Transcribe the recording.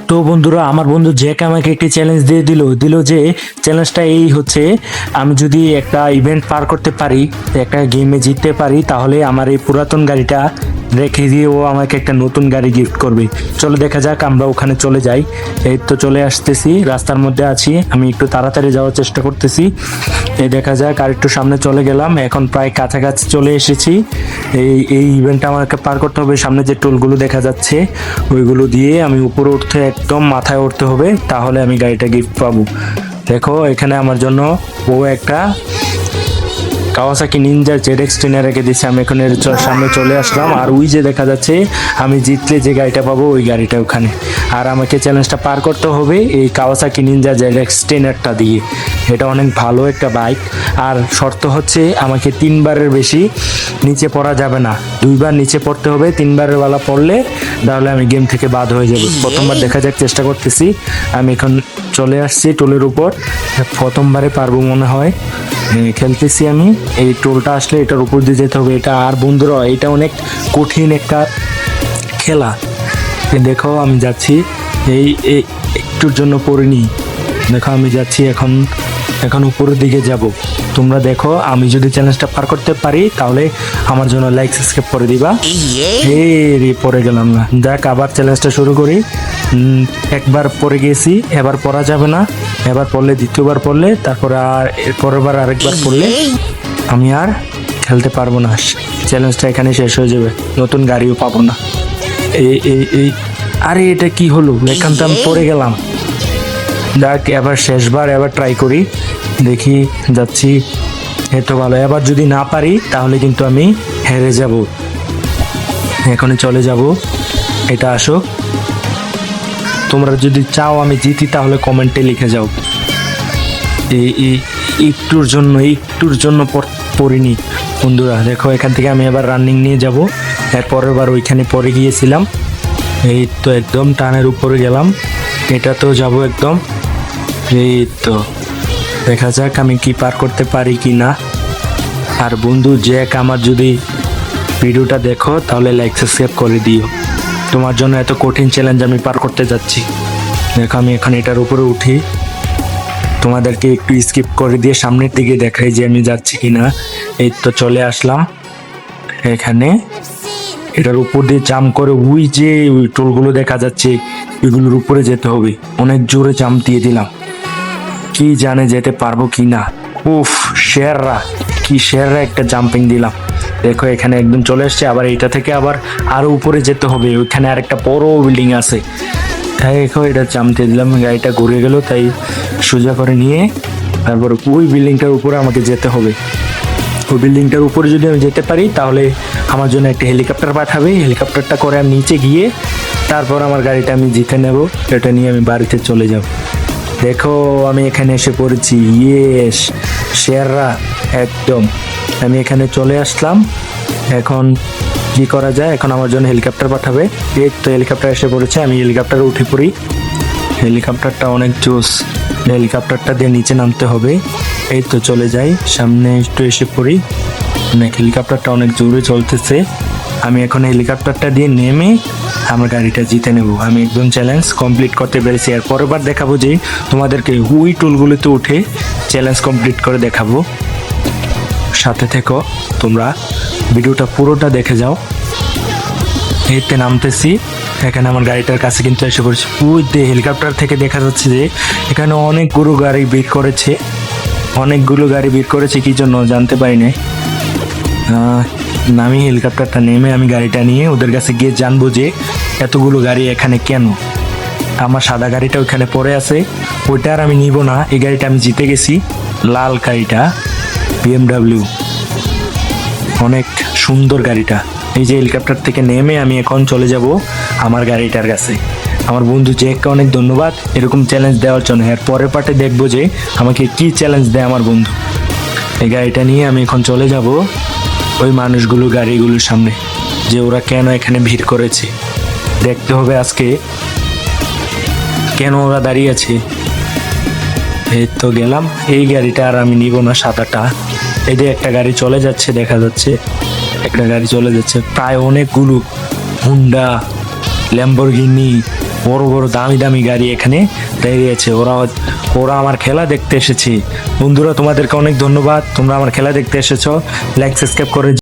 তো বন্ধুরা, আমার বন্ধু জ্যাক আমাকে একটি চ্যালেঞ্জ দিয়ে দিল যে চ্যালেঞ্জটা এই হচ্ছে, আমি যদি একটা ইভেন্ট পার করতে পারি, একটা গেমে জিততে পারি, তাহলে আমার এই পুরাতন গাড়িটা রেখে দিয়ে ও আমাকে একটা নতুন গাড়ি গিফট করবে। চলো দেখা যাক, আমরা ওখানে চলে যাই। এই তো চলে আসতেছি, রাস্তার মধ্যে আছি, আমি একটু তাড়াতাড়ি যাওয়ার চেষ্টা করতেছি। এই দেখা যাক, আর একটু সামনে চলে গেলাম, এখন প্রায় কাছাকাছি চলে এসেছি। এই ইভেন্টটা আমাকে পার করতে হবে। সামনে যে টোলগুলো দেখা যাচ্ছে ওইগুলো দিয়ে আমি উপরে উঠতে, একদম মাথায় উঠতে হবে, তাহলে আমি গাড়িটা গিফট পাবো। দেখো এখানে আমার জন্য ও একটা কাওয়াসাকি নিনজা ZX-10 রেখে দিচ্ছে। আমি এখন এর সামনে চলে আসলাম, আর ওই যে দেখা যাচ্ছে আমি জিতলে যে গাড়িটা পাবো ওই গাড়িটা ওখানে। আর আমাকে চ্যালেঞ্জটা পার করতে হবে এই কাওয়াসাকি নিনজা ZX-10টা দিয়ে। এটা অনেক ভালো একটা বাইক, আর শর্ত হচ্ছে আমাকে 3বারের বেশি নিচে পড়া যাবে না, 2বার নিচে পড়তে হবে। 3বারের বেলা পড়লে তাহলে আমি গেম থেকে বাদ হয়ে যাব। প্রথমবার দেখা যাক, চেষ্টা করতেছি। আমি এখন চলে আসছি টোলের উপর, প্রথমবারে পারবো মনে হয়। খেলতেছি আমি, এই টোলটা আসলে এটার উপর দিয়ে যেতে হবে। এটা আর বন্ধুরা, এটা অনেক কঠিন একটা খেলা। দেখো আমি যাচ্ছি, এই একটুর জন্য পড়িনি। দেখো আমি যাচ্ছি এখন উপরের দিকে যাব। তোমরা দেখো, আমি যদি চ্যালেঞ্জটা পার করতে পারি তাহলে আমার জন্য লাইক সাবস্ক্রাইব করে দিবা। রে পড়ে গেলাম না। দেখ, আবার চ্যালেঞ্জটা শুরু করি। একবার পড়ে গেছি, এবার পড়া যাবে না। এবার পড়লে, দ্বিতীয়বার পড়লে, তারপরে আর পরের বার আরেকবার পড়লে আমি আর খেলতে পারবো না। চ্যালেঞ্জটা এখানে শেষ হয়ে যাবে, নতুন গাড়িও পাবো না। এই আরে এটা কি হলো? এখান থেকে আমি পড়ে গেলাম। দেখ, এবার শেষবার, এবার ট্রাই করি, দেখি যাচ্ছি। এতো ভালো, এবার যদি না পারি তাহলে কিন্তু আমি হেরে যাব। এখনই চলে যাব, এটা আসো। তোমরা যদি চাও আমি জিতি তাহলে কমেন্টে লিখে যাও। এই একটুর জন্য পড়িনি বন্ধুরা। দেখো এখান থেকে আমি এবার রানিং নিয়ে যাব। এর পরের বার ওইখানে পড়ে গিয়েছিলাম। এই তো একদম টানের উপরে গেলাম, এটা তো যাব একদম। এই তো দেখা যাক আমি কি পার করতে পারি কি না। আর বন্ধু জ্যাক, আমার যদি ভিডিওটা দেখো তাহলে লাইক সাবস্ক্রাইব করে দিও। তোমার জন্য এত কঠিন চ্যালেঞ্জ আমি পার করতে যাচ্ছি। দেখো আমি এখন এটার উপরে উঠি, তোমাদেরকে একটু স্কিপ করে দিয়ে সামনের দিকে দেখাই যে আমি যাচ্ছি কিনা। এই তো চলে আসলাম এখানে, এটার উপর দিয়ে জাম্প করে ওই যে ওই টোলগুলো দেখা যাচ্ছে এগুলোর উপরে যেতে হবে। অনেক জোরে জাম্প দিয়ে দিলাম, কি জানে যেতে পারবো কি না। উফ, সেরা একটা জাম্পিং দিলাম। দেখো এখানে একদম চলে আসছে। আবার এটা থেকে আবার আরো উপরে যেতে হবে, ওইখানে আরেকটা বড় বিল্ডিং আছে। তাই দেখো এটা জাম্প দিয়ে দিলাম, গাড়িটা ঘুরে গেল, তাই সোজা করে নিয়ে তারপর ওই বিল্ডিংটার উপরে আমাকে যেতে হবে। ওই বিল্ডিংটার উপরে যদি আমি যেতে পারি তাহলে আমার জন্য একটা হেলিকপ্টার পাঠাবে। হেলিকপ্টারটা করে আমি নিচে গিয়ে তারপর আমার গাড়িটা আমি জিতে নেব, এটা নিয়ে আমি বাড়িতে চলে যাব। দেখো আমি এখানে এসে পড়েছি, ইয়েস সেরা একদম। আমি এখানে চলে আসলাম। এখন কি করা যায়, এখন আমার জন্য হেলিকপ্টার পাঠাবে। এই তো হেলিকপ্টার এসে পড়েছে, আমি হেলিকপ্টারে উঠে পড়ি। হেলিকপ্টারটা অনেক জোস, হেলিকপ্টারটা দিয়ে নিচে নামতে হবে। এই তো চলে যাই, সামনে একটু এসে পড়ি। হেলিকপ্টারটা অনেক জোরে চলতেছে। আমি এখন হেলিকপ্টারটা দিয়ে নেমে আমার গাড়িটা জিতে নেব। আমি একদম চ্যালেঞ্জ কমপ্লিট করতে পেরেছি। আর পরের বার দেখাবো যে তোমাদেরকে ওই টুলগুলোতে উঠে চ্যালেঞ্জ কমপ্লিট করে দেখাবো। সাথে থেকো তোমরা, ভিডিওটা পুরোটা দেখে যাও। এতে নামতেছি, এখানে আমার গাড়িটার কাছে কিন্তু এসে পড়েছি। ওই হেলিকপ্টার থেকে দেখা যাচ্ছে যে এখানে অনেকগুলো গাড়ি বের করেছে কি জন্য জানতে পারি না। আমি হেলিকপ্টারটা নেমে আমি গাড়িটা নিয়ে ওদের কাছে গিয়ে জানবো যে এতগুলো গাড়ি এখানে কেন। আমার সাদা গাড়িটা ওইখানে পড়ে আছে, ওইটা আর আমি নিব না। এই গাড়িটা আমি জিতে গেছি, লাল গাড়িটা BMW, অনেক সুন্দর গাড়িটা। এই যে হেলিকপ্টার থেকে নেমে আমি এখন চলে যাব আমার গাড়িটার কাছে। আমার বন্ধু জ্যাককে অনেক ধন্যবাদ এরকম চ্যালেঞ্জ দেওয়ার জন্য। এর পরের পার্টে দেখবো যে আমাকে কি চ্যালেঞ্জ দেয় আমার বন্ধু। এই গাড়িটা নিয়ে আমি এখন চলে যাব ওই গাড়িগুলোর সামনে, যে ওরা কেন এখানে ভিড় করেছে। দেখতে হবে আজকে কেন ওরা দাঁড়িয়ে আছে। এই তো গেলাম, এই গাড়িটা আর আমি নিব না, সাদাটা। এই যে একটা গাড়ি চলে যাচ্ছে, দেখা যাচ্ছে একটা গাড়ি চলে যাচ্ছে, প্রায় অনেকগুলো হুন্ডা, ল্যাম্বরগিনি, বড় বড় দামি দামি গাড়ি এখানে দাঁড়িয়ে আছে। ওরা আমার খেলা দেখতে এসেছে। বন্ধুরা, তোমাদেরকে অনেক ধন্যবাদ, তোমরা আমার খেলা দেখতে এসেছো। লাইক সাবস্ক্রাইব করে